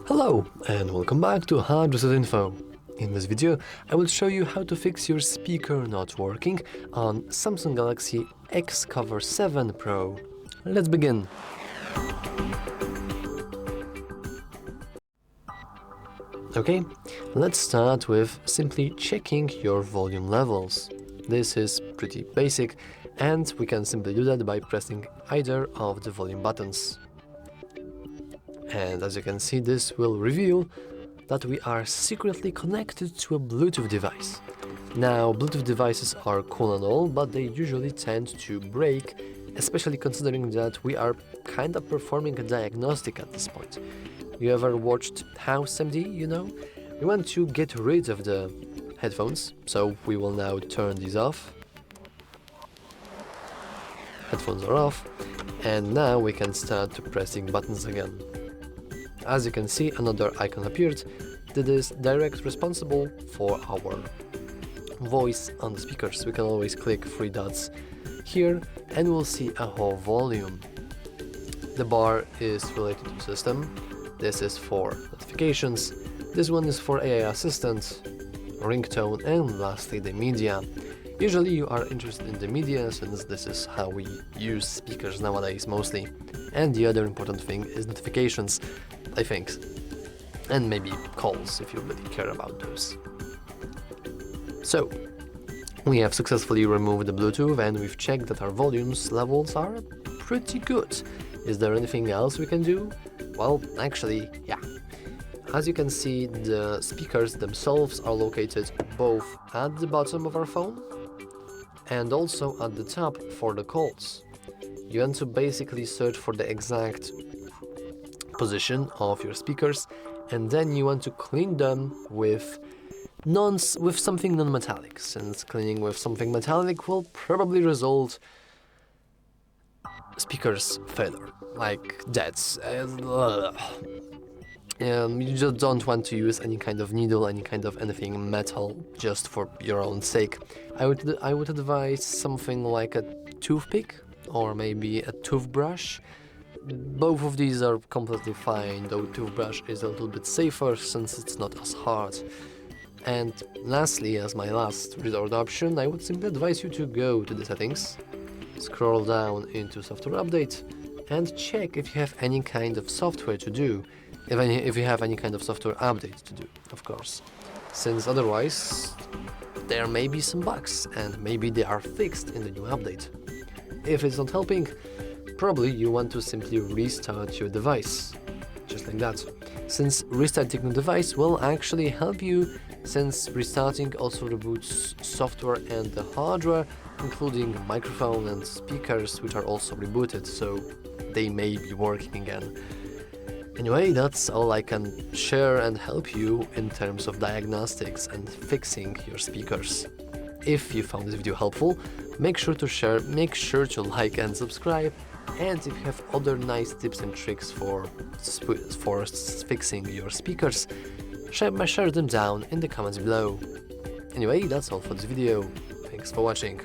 Hello and welcome back to HardReset.Info. In this video, I will show you how to fix your speaker not working on SAMSUNG Galaxy XCover7 Pro. Let's begin. Okay, let's start with simply checking your volume levels. This is pretty basic and we can simply do that by pressing either of the volume buttons. And as you can see, this will reveal that we are secretly connected to a Bluetooth device. Now, Bluetooth devices are cool and all, but they usually tend to break, especially considering that we are kind of performing a diagnostic at this point. You ever watched House MD, you know? We want to get rid of the headphones, so we will now turn these off. Headphones are off, and now we can start pressing buttons again. As you can see, another icon appeared that is directly responsible for our voice on the speakers. We can always click three dots here and we'll see a whole volume. The bar is related to system. This is for notifications. This one is for AI assistant, ringtone, and lastly the media. Usually you are interested in the media since this is how we use speakers nowadays mostly. And the other important thing is notifications, I think, and maybe calls if you really care about those. So, we have successfully removed the Bluetooth and we've checked that our volumes levels are pretty good. Is there anything else we can do? Well, actually, yeah. As you can see, the speakers themselves are located both at the bottom of our phone and also at the top for the calls. You want to basically search for the exact position of your speakers, and then you want to clean them with something non-metallic, since cleaning with something metallic will probably result speakers failure, like that. You just don't want to use any kind of needle, any kind of anything metal, just for your own sake. I would advise something like a toothpick or maybe a toothbrush. Both of these are completely fine, though toothbrush is a little bit safer since it's not as hard. And lastly, as my last resort option, I would simply advise you to go to the settings, scroll down into software update, and check if you have any kind of software to do, if you have any kind of software update to do, of course, since otherwise there may be some bugs and maybe they are fixed in the new update. If it's not helping, probably you want to simply restart your device, just like that, since restarting the device will actually help you, since restarting also reboots software and the hardware, including microphone and speakers, which are also rebooted, so they may be working again. Anyway, that's all I can share and help you in terms of diagnostics and fixing your speakers. If you found this video helpful, make sure to share, make sure to like and subscribe, and if you have other nice tips and tricks for fixing your speakers, share them down in the comments below. Anyway, that's all for this video. Thanks for watching.